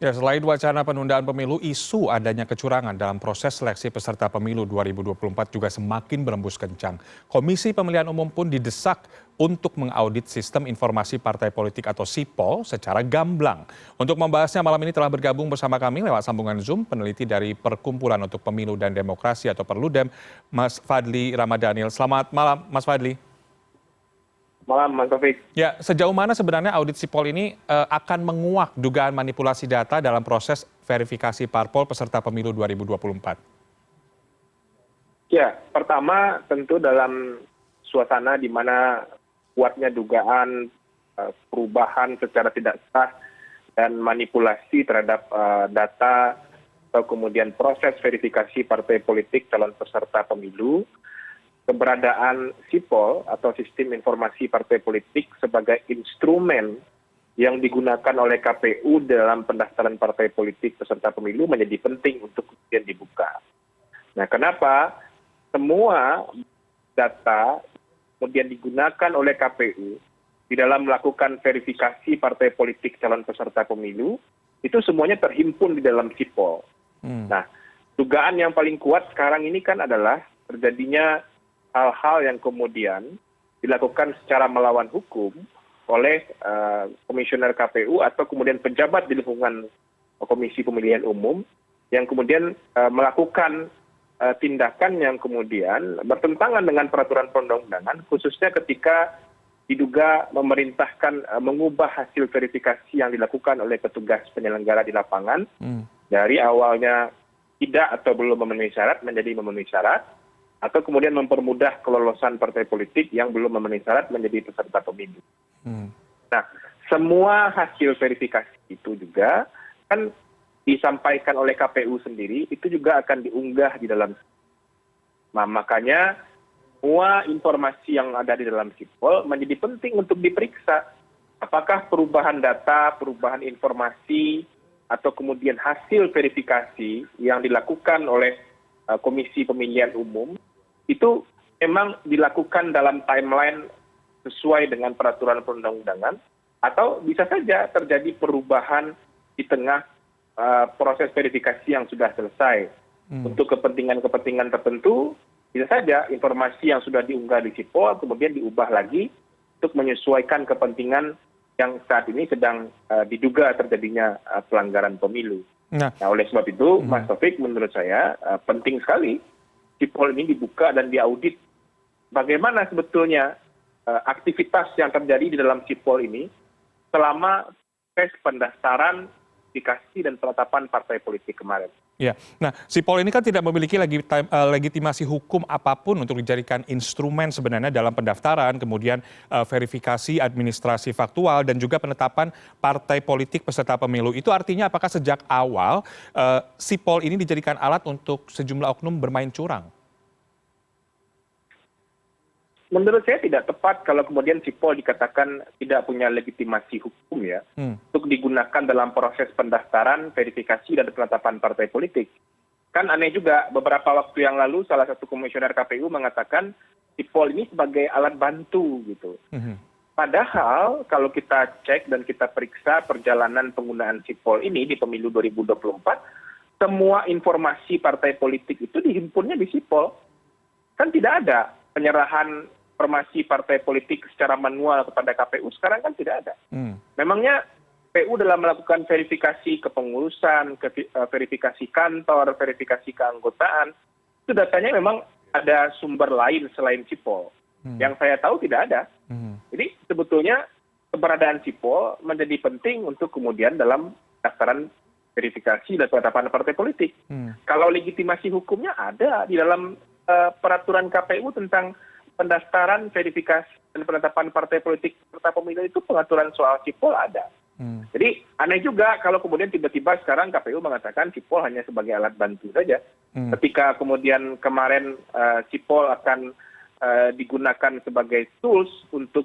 Ya, selain wacana penundaan pemilu, isu adanya kecurangan dalam proses seleksi peserta pemilu 2024 juga semakin berembus kencang. Komisi Pemilihan Umum pun didesak untuk mengaudit sistem informasi partai politik atau SIPOL secara gamblang. Untuk membahasnya malam ini telah bergabung bersama kami lewat sambungan Zoom peneliti dari Perkumpulan untuk Pemilu dan Demokrasi atau Perludem, Mas Fadli Ramadhanil. Selamat malam, Mas Fadli. Malam, Mas Taufik. Ya, sejauh mana sebenarnya audit SIPOL ini akan menguak dugaan manipulasi data dalam proses verifikasi parpol peserta pemilu 2024? Ya, pertama tentu dalam suasana di mana kuatnya dugaan perubahan secara tidak sah dan manipulasi terhadap data atau kemudian proses verifikasi partai politik calon peserta pemilu, keberadaan SIPOL atau Sistem Informasi Partai Politik sebagai instrumen yang digunakan oleh KPU dalam pendaftaran partai politik peserta pemilu menjadi penting untuk kemudian dibuka. Nah, kenapa semua data kemudian digunakan oleh KPU di dalam melakukan verifikasi partai politik calon peserta pemilu, itu semuanya terhimpun di dalam SIPOL. Nah, dugaan yang paling kuat sekarang ini kan adalah terjadinya hal-hal yang kemudian dilakukan secara melawan hukum oleh komisioner KPU atau kemudian pejabat di lingkungan Komisi Pemilihan Umum yang kemudian melakukan tindakan yang kemudian bertentangan dengan peraturan perundang-undangan, khususnya ketika diduga memerintahkan mengubah hasil verifikasi yang dilakukan oleh petugas penyelenggara di lapangan dari awalnya tidak atau belum memenuhi syarat menjadi memenuhi syarat, atau kemudian mempermudah kelolosan partai politik yang belum memenuhi syarat menjadi peserta pemilu. Nah, semua hasil verifikasi itu juga kan disampaikan oleh KPU sendiri, itu juga akan diunggah di dalam. Nah, makanya semua informasi yang ada di dalam SIPOL menjadi penting untuk diperiksa. Apakah perubahan data, perubahan informasi, atau kemudian hasil verifikasi yang dilakukan oleh Komisi Pemilihan Umum itu memang dilakukan dalam timeline sesuai dengan peraturan perundang-undangan, atau bisa saja terjadi perubahan di tengah proses verifikasi yang sudah selesai. Untuk kepentingan-kepentingan tertentu, bisa saja informasi yang sudah diunggah di SIPOL kemudian diubah lagi untuk menyesuaikan kepentingan yang saat ini sedang diduga terjadinya pelanggaran pemilu. Nah, oleh sebab itu, Mas Taufik, menurut saya penting sekali SIPOL ini dibuka dan diaudit bagaimana sebetulnya aktivitas yang terjadi di dalam SIPOL ini selama proses pendaftaran, verifikasi dan penetapan partai politik kemarin. Ya, nah SIPOL ini kan tidak memiliki legitimasi hukum apapun untuk dijadikan instrumen sebenarnya dalam pendaftaran, kemudian verifikasi administrasi faktual dan juga penetapan partai politik peserta pemilu. Itu artinya apakah sejak awal SIPOL ini dijadikan alat untuk sejumlah oknum bermain curang? Menurut saya tidak tepat kalau kemudian SIPOL dikatakan tidak punya legitimasi hukum ya untuk digunakan dalam proses pendaftaran, verifikasi dan penetapan partai politik. Kan aneh juga, beberapa waktu yang lalu salah satu komisioner KPU mengatakan SIPOL ini sebagai alat bantu gitu. Padahal kalau kita cek dan kita periksa perjalanan penggunaan SIPOL ini di pemilu 2024, semua informasi partai politik itu dihimpunnya di SIPOL. Kan tidak ada penyerahan informasi partai politik secara manual kepada KPU, sekarang kan tidak ada. Memangnya KPU dalam melakukan verifikasi kepengurusan, verifikasi kantor, verifikasi keanggotaan, itu datanya memang ada sumber lain selain SIPOL. Yang saya tahu tidak ada. Jadi sebetulnya keberadaan SIPOL menjadi penting untuk kemudian dalam daftaran verifikasi dan penetapan partai politik. Kalau legitimasi hukumnya ada di dalam peraturan KPU tentang pendaftaran, verifikasi, dan penetapan partai politik peserta pemilu itu pengaturan soal SIPOL ada. Jadi aneh juga kalau kemudian tiba-tiba sekarang KPU mengatakan SIPOL hanya sebagai alat bantu saja. Ketika kemudian kemarin SIPOL akan digunakan sebagai tools untuk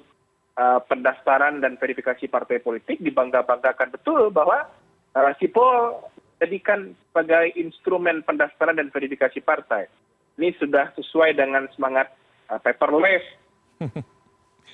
pendaftaran dan verifikasi partai politik, dibangga-banggakan betul bahwa SIPOL jadikan sebagai instrumen pendaftaran dan verifikasi partai. Ini sudah sesuai dengan semangat paperless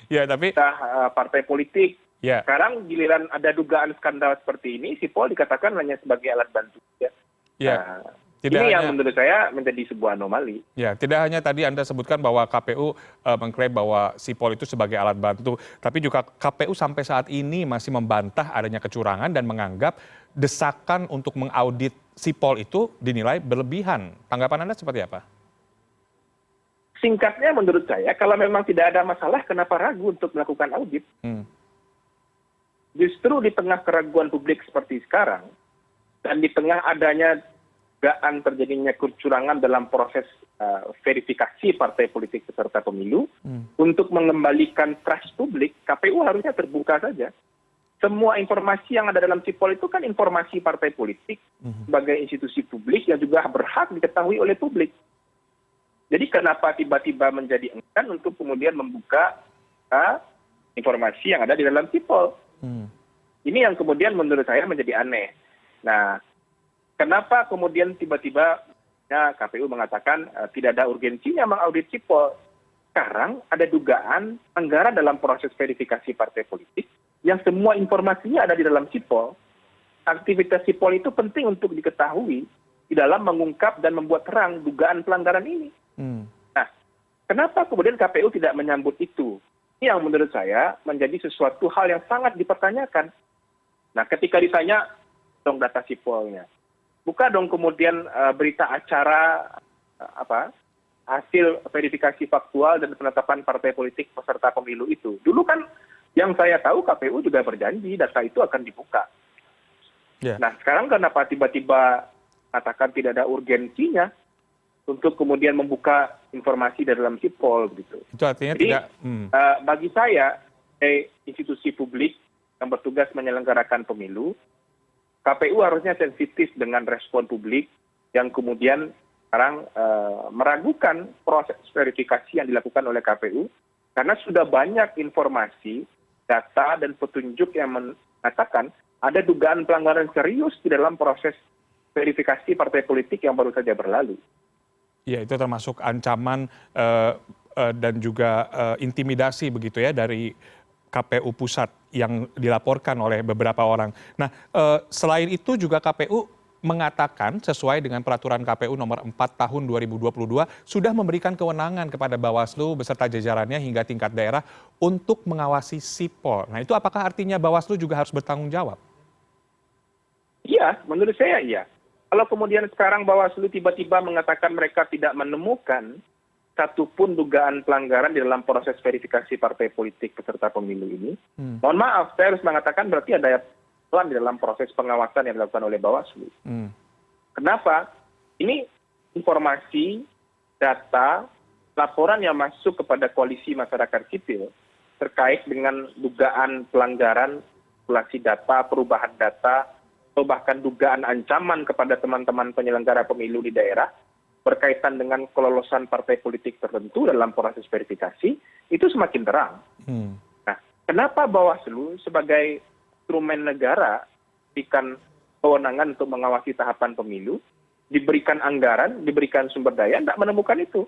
ya, tapi partai politik Ya, Sekarang giliran ada dugaan skandal seperti ini, Sipol dikatakan hanya sebagai alat bantu. Ya. ya. Nah, Tidak ini yang hanya menurut saya menjadi sebuah anomali. Ya, tidak hanya tadi Anda sebutkan bahwa KPU mengklaim bahwa Sipol itu sebagai alat bantu, tapi juga KPU sampai saat ini masih membantah adanya kecurangan dan menganggap desakan untuk mengaudit Sipol itu dinilai berlebihan. Tanggapan Anda seperti apa? Singkatnya menurut saya, kalau memang tidak ada masalah, kenapa ragu untuk melakukan audit? Hmm. Justru di tengah keraguan publik seperti sekarang, dan di tengah adanya dugaan terjadinya kecurangan dalam proses verifikasi partai politik peserta pemilu, untuk mengembalikan trust publik, KPU harusnya terbuka saja. Semua informasi yang ada dalam Sipol itu kan informasi partai politik sebagai institusi publik yang juga berhak diketahui oleh publik. Jadi kenapa tiba-tiba menjadi enggan untuk kemudian membuka informasi yang ada di dalam Sipol? Ini yang kemudian menurut saya menjadi aneh. Nah, kenapa kemudian tiba-tiba KPU mengatakan tidak ada urgensinya mengaudit Sipol? Sekarang ada dugaan anggaran dalam proses verifikasi partai politik yang semua informasinya ada di dalam Sipol. Aktivitas Sipol itu penting untuk diketahui di dalam mengungkap dan membuat terang dugaan pelanggaran ini. Nah, kenapa kemudian KPU tidak menyambut itu? Ini yang menurut saya menjadi sesuatu hal yang sangat dipertanyakan. Nah, ketika ditanya dong data Sipolnya, buka dong kemudian berita acara hasil verifikasi faktual dan penetapan partai politik peserta pemilu itu. Dulu kan yang saya tahu KPU juga berjanji data itu akan dibuka. Yeah. Nah, sekarang kenapa tiba-tiba katakan tidak ada urgensinya untuk kemudian membuka informasi dari dalam Sipol gitu. Itu artinya Jadi, tidak. bagi saya, institusi publik yang bertugas menyelenggarakan pemilu, KPU harusnya sensitif dengan respon publik yang kemudian sekarang meragukan proses verifikasi yang dilakukan oleh KPU karena sudah banyak informasi, data, dan petunjuk yang mengatakan ada dugaan pelanggaran serius di dalam proses verifikasi partai politik yang baru saja berlalu. Ya, itu termasuk ancaman dan juga intimidasi begitu ya dari KPU pusat yang dilaporkan oleh beberapa orang. Nah, selain itu juga KPU mengatakan sesuai dengan peraturan KPU nomor 4 tahun 2022 sudah memberikan kewenangan kepada Bawaslu beserta jajarannya hingga tingkat daerah untuk mengawasi Sipol. Nah, itu apakah artinya Bawaslu juga harus bertanggung jawab? Iya, menurut saya iya. Kalau kemudian sekarang Bawaslu tiba-tiba mengatakan mereka tidak menemukan satupun dugaan pelanggaran di dalam proses verifikasi partai politik peserta pemilu ini, mohon maaf, saya harus mengatakan berarti ada pelan di dalam proses pengawasan yang dilakukan oleh Bawaslu. Kenapa? Ini informasi, data, laporan yang masuk kepada koalisi masyarakat sipil terkait dengan dugaan pelanggaran, manipulasi data, perubahan data, atau bahkan dugaan ancaman kepada teman-teman penyelenggara pemilu di daerah berkaitan dengan kelolosan partai politik tertentu dalam proses verifikasi, itu semakin terang. Nah, kenapa Bawaslu sebagai instrumen negara diberikan kewenangan untuk mengawasi tahapan pemilu, diberikan anggaran, diberikan sumber daya, tidak menemukan itu?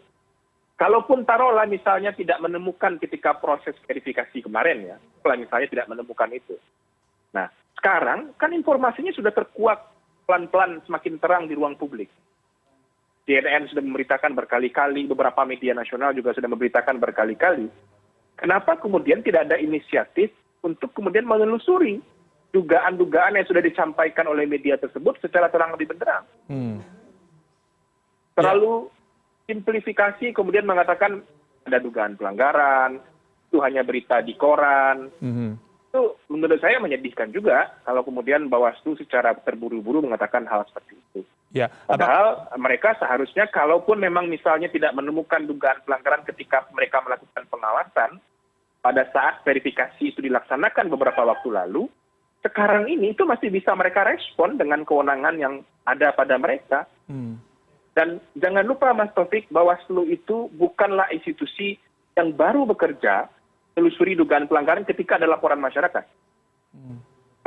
Kalaupun taruhlah misalnya tidak menemukan ketika proses verifikasi kemarin ya, kalau misalnya tidak menemukan itu. Nah, sekarang kan informasinya sudah terkuak pelan-pelan semakin terang di ruang publik. CNN sudah memberitakan berkali-kali, beberapa media nasional juga sudah memberitakan berkali-kali. Kenapa kemudian tidak ada inisiatif untuk kemudian menelusuri dugaan-dugaan yang sudah disampaikan oleh media tersebut secara terang dan benderang? Terlalu simplifikasi kemudian mengatakan ada dugaan pelanggaran, itu hanya berita di koran. Itu menurut saya menyedihkan juga kalau kemudian Bawaslu secara terburu-buru mengatakan hal seperti itu. Ya, padahal mereka seharusnya kalaupun memang misalnya tidak menemukan dugaan pelanggaran ketika mereka melakukan pengawasan, pada saat verifikasi itu dilaksanakan beberapa waktu lalu, sekarang ini itu masih bisa mereka respon dengan kewenangan yang ada pada mereka. Dan jangan lupa Mas Taufik, Bawaslu itu bukanlah institusi yang baru bekerja menelusuri dugaan pelanggaran ketika ada laporan masyarakat.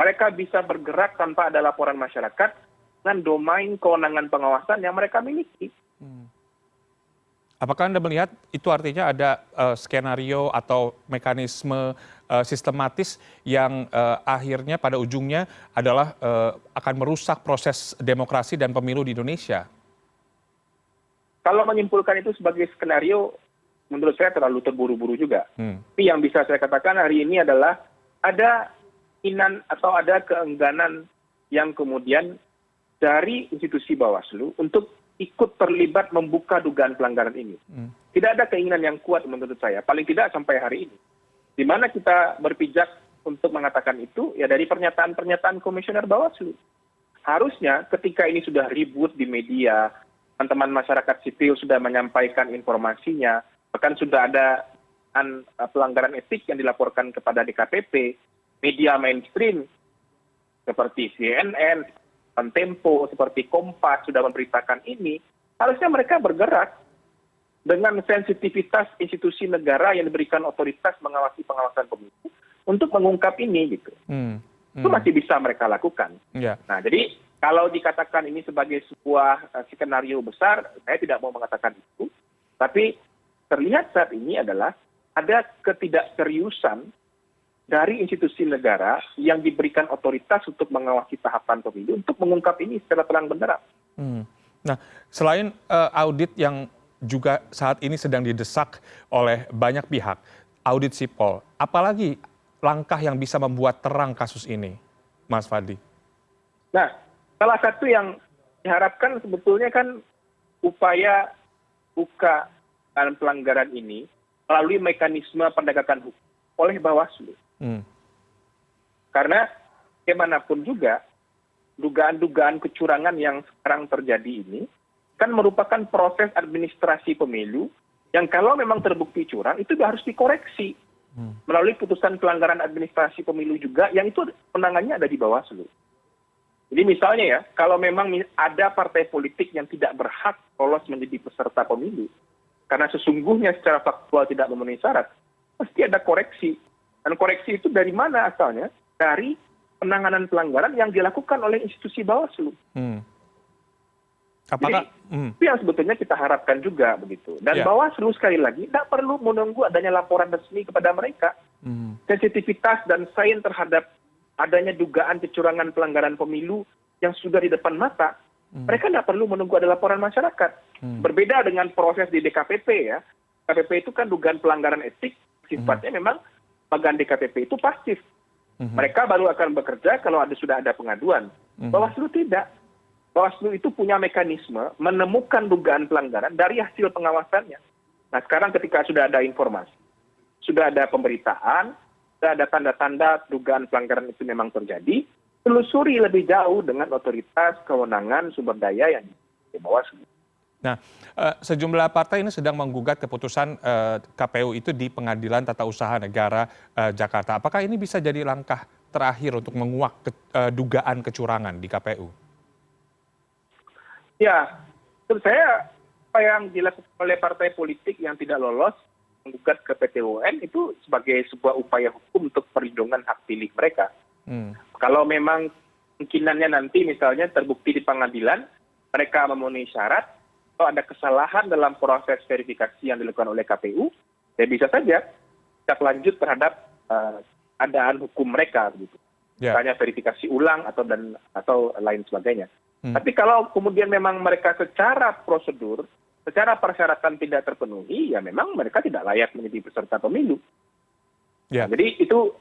Mereka bisa bergerak tanpa ada laporan masyarakat dengan domain kewenangan pengawasan yang mereka miliki. Apakah Anda melihat itu artinya ada skenario atau mekanisme sistematis yang akhirnya pada ujungnya adalah akan merusak proses demokrasi dan pemilu di Indonesia? Kalau menyimpulkan itu sebagai skenario, menurut saya terlalu terburu-buru juga. Hmm. Tapi yang bisa saya katakan hari ini adalah ada keinginan atau ada keengganan yang kemudian dari institusi Bawaslu untuk ikut terlibat membuka dugaan pelanggaran ini. Tidak ada keinginan yang kuat menurut saya, paling tidak sampai hari ini. Di mana kita berpijak untuk mengatakan itu, ya dari pernyataan-pernyataan komisioner Bawaslu. Harusnya ketika ini sudah ribut di media, teman-teman masyarakat sipil sudah menyampaikan informasinya, bahkan sudah ada pelanggaran etik yang dilaporkan kepada DKPP, media mainstream seperti CNN, Tempo, seperti Kompas sudah memberitakan ini, harusnya mereka bergerak dengan sensitivitas institusi negara yang diberikan otoritas mengawasi pengawasan pemilu untuk mengungkap ini gitu. Itu masih bisa mereka lakukan. Yeah. Nah, jadi kalau dikatakan ini sebagai sebuah skenario besar, saya tidak mau mengatakan itu. Tapi terlihat saat ini adalah ada ketidakseriusan dari institusi negara yang diberikan otoritas untuk mengawasi tahapan pemilu untuk mengungkap ini secara terang benderang. Nah, selain audit yang juga saat ini sedang didesak oleh banyak pihak, audit Sipol, apalagi langkah yang bisa membuat terang kasus ini, Mas Fadli? Nah, salah satu yang diharapkan sebetulnya kan upaya buka dalam pelanggaran ini melalui mekanisme penegakan hukum oleh Bawaslu. Karena bagaimanapun juga dugaan-dugaan kecurangan yang sekarang terjadi ini kan merupakan proses administrasi pemilu yang kalau memang terbukti curang itu harus dikoreksi melalui putusan pelanggaran administrasi pemilu juga yang itu penangannya ada di Bawaslu. Jadi misalnya ya, kalau memang ada partai politik yang tidak berhak lolos menjadi peserta pemilu karena sesungguhnya secara faktual tidak memenuhi syarat, pasti ada koreksi. Dan koreksi itu dari mana asalnya? Dari penanganan pelanggaran yang dilakukan oleh institusi Bawaslu. Apakah Jadi, itu yang sebetulnya kita harapkan juga begitu. Dan Bawaslu sekali lagi tidak perlu menunggu adanya laporan resmi kepada mereka. Sensitivitas dan sains terhadap adanya dugaan kecurangan pelanggaran pemilu yang sudah di depan mata, mereka tidak perlu menunggu ada laporan masyarakat. Berbeda dengan proses di DKPP ya. DKPP itu kan dugaan pelanggaran etik, sifatnya memang bagian DKPP itu pasif. Mereka baru akan bekerja kalau sudah ada pengaduan. Bawaslu tidak. Bawaslu itu punya mekanisme menemukan dugaan pelanggaran dari hasil pengawasannya. Nah sekarang ketika sudah ada informasi, sudah ada pemberitaan, sudah ada tanda-tanda dugaan pelanggaran itu memang terjadi, telusuri lebih jauh dengan otoritas, kewenangan, sumber daya yang di Bawaslu. Nah, sejumlah partai ini sedang menggugat keputusan KPU itu di Pengadilan Tata Usaha Negara Jakarta. Apakah ini bisa jadi langkah terakhir untuk menguak dugaan kecurangan di KPU? Ya, menurut saya apa yang dilakukan oleh partai politik yang tidak lolos menggugat ke PT UN itu sebagai sebuah upaya hukum untuk perlindungan hak pilih mereka. Kalau memang kemungkinannya nanti misalnya terbukti di pengadilan, mereka memenuhi syarat, kalau ada kesalahan dalam proses verifikasi yang dilakukan oleh KPU, ya bisa saja tindak lanjut terhadap keadaan hukum mereka, gitu. Misalnya verifikasi ulang atau lain sebagainya. Tapi kalau kemudian memang mereka secara prosedur, secara persyaratan tidak terpenuhi, ya memang mereka tidak layak menjadi peserta pemilu. Nah, jadi itu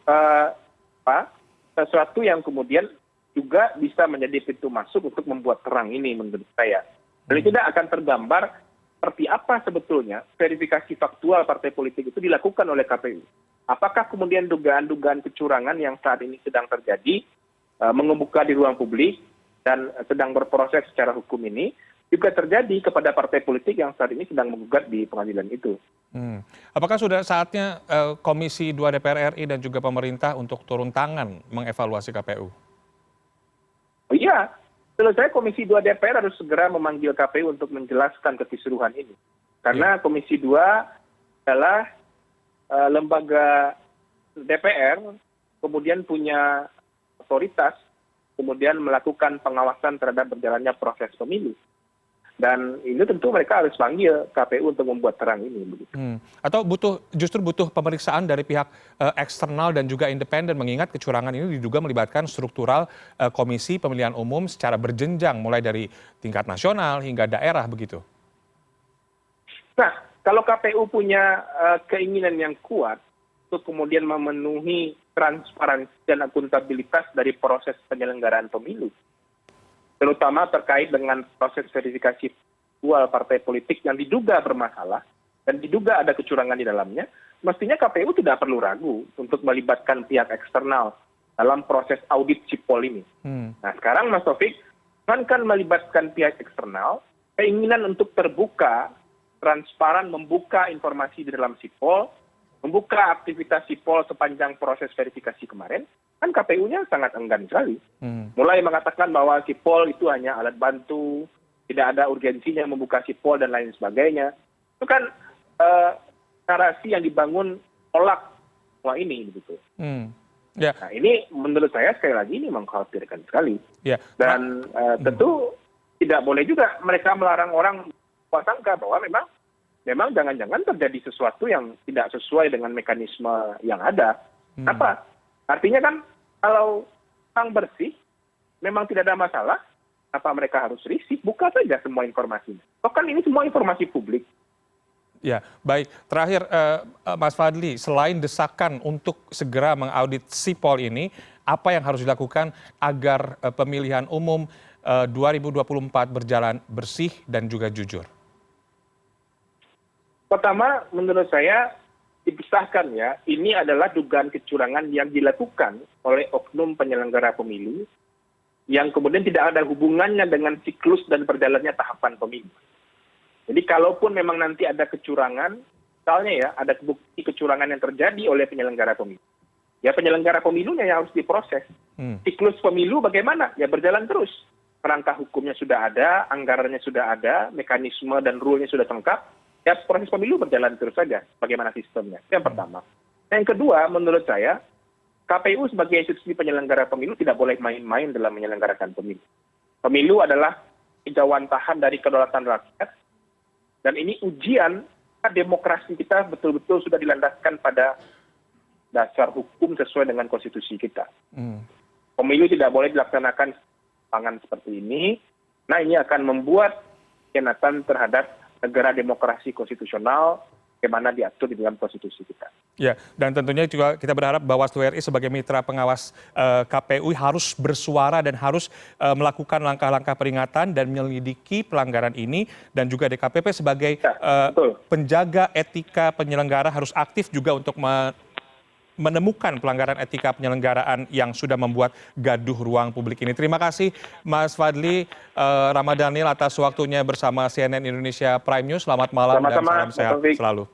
sesuatu yang kemudian juga bisa menjadi pintu masuk untuk membuat terang ini menurut saya. Dan tidak akan tergambar seperti apa sebetulnya verifikasi faktual partai politik itu dilakukan oleh KPU. Apakah kemudian dugaan-dugaan kecurangan yang saat ini sedang terjadi mengemuka di ruang publik dan sedang berproses secara hukum ini juga terjadi kepada partai politik yang saat ini sedang menggugat di pengadilan itu. Apakah sudah saatnya Komisi 2 DPR RI dan juga pemerintah untuk turun tangan mengevaluasi KPU? Oh iya. Menurut saya Komisi 2 DPR harus segera memanggil KPU untuk menjelaskan kekisruhan ini. Karena Komisi 2 adalah lembaga DPR, kemudian punya otoritas, kemudian melakukan pengawasan terhadap berjalannya proses pemilu. Dan ini tentu mereka harus panggil KPU untuk membuat terang ini. Begitu. Atau justru butuh pemeriksaan dari pihak eksternal dan juga independen, mengingat kecurangan ini diduga melibatkan struktural Komisi Pemilihan Umum secara berjenjang, mulai dari tingkat nasional hingga daerah begitu. Nah, kalau KPU punya keinginan yang kuat untuk kemudian memenuhi transparansi dan akuntabilitas dari proses penyelenggaraan pemilu, terutama terkait dengan proses verifikasi faktual partai politik yang diduga bermasalah dan diduga ada kecurangan di dalamnya, mestinya KPU tidak perlu ragu untuk melibatkan pihak eksternal dalam proses audit sipol ini. Nah sekarang Mas Taufik, kan melibatkan pihak eksternal, keinginan untuk terbuka, transparan, membuka informasi di dalam sipol, membuka aktivitas sipol sepanjang proses verifikasi kemarin, kan KPU-nya sangat enggan sekali. Mulai mengatakan bahwa sipol itu hanya alat bantu, tidak ada urgensinya membuka sipol dan lain sebagainya. Itu kan narasi yang dibangun tolak semua ini. Gitu. Yeah. Nah ini menurut saya sekali lagi ini mengkhawatirkan sekali. Yeah. Dan tentu tidak boleh juga mereka melarang orang prasangka bahwa memang jangan-jangan terjadi sesuatu yang tidak sesuai dengan mekanisme yang ada. Apa? Artinya kan kalau orang bersih, memang tidak ada masalah, apa mereka harus risih? Buka saja semua informasi. Toh kan ini semua informasi publik. Ya, baik. Terakhir, Mas Fadli, selain desakan untuk segera mengaudit sipol ini, apa yang harus dilakukan agar pemilihan umum 2024 berjalan bersih dan juga jujur? Pertama, menurut saya dipisahkan ya, ini adalah dugaan kecurangan yang dilakukan oleh oknum penyelenggara pemilu yang kemudian tidak ada hubungannya dengan siklus dan berjalannya tahapan pemilu. Jadi kalaupun memang nanti ada kecurangan, misalnya ya ada bukti kecurangan yang terjadi oleh penyelenggara pemilu, ya penyelenggara pemilunya yang harus diproses. Siklus pemilu bagaimana? Ya berjalan terus. Kerangka hukumnya sudah ada, anggarannya sudah ada, mekanisme dan rule-nya sudah lengkap. Ya proses pemilu berjalan terus saja, bagaimana sistemnya. Yang pertama. Yang kedua, menurut saya, KPU sebagai institusi penyelenggara pemilu tidak boleh main-main dalam menyelenggarakan pemilu. Pemilu adalah kejawantahan dari kedaulatan rakyat, dan ini ujian demokrasi kita betul-betul sudah dilandaskan pada dasar hukum sesuai dengan konstitusi kita. Pemilu tidak boleh dilaksanakan pangan seperti ini. Nah ini akan membuat pengkhianatan terhadap negara demokrasi konstitusional bagaimana diatur di dalam konstitusi kita. Ya, dan tentunya juga kita berharap Bawaslu RI sebagai mitra pengawas KPU harus bersuara dan harus melakukan langkah-langkah peringatan dan menyelidiki pelanggaran ini, dan juga DKPP sebagai penjaga etika penyelenggara harus aktif juga untuk menemukan pelanggaran etika penyelenggaraan yang sudah membuat gaduh ruang publik ini. Terima kasih Mas Fadli Ramadhanil atas waktunya bersama CNN Indonesia Prime News. Selamat malam dan salam sehat selalu.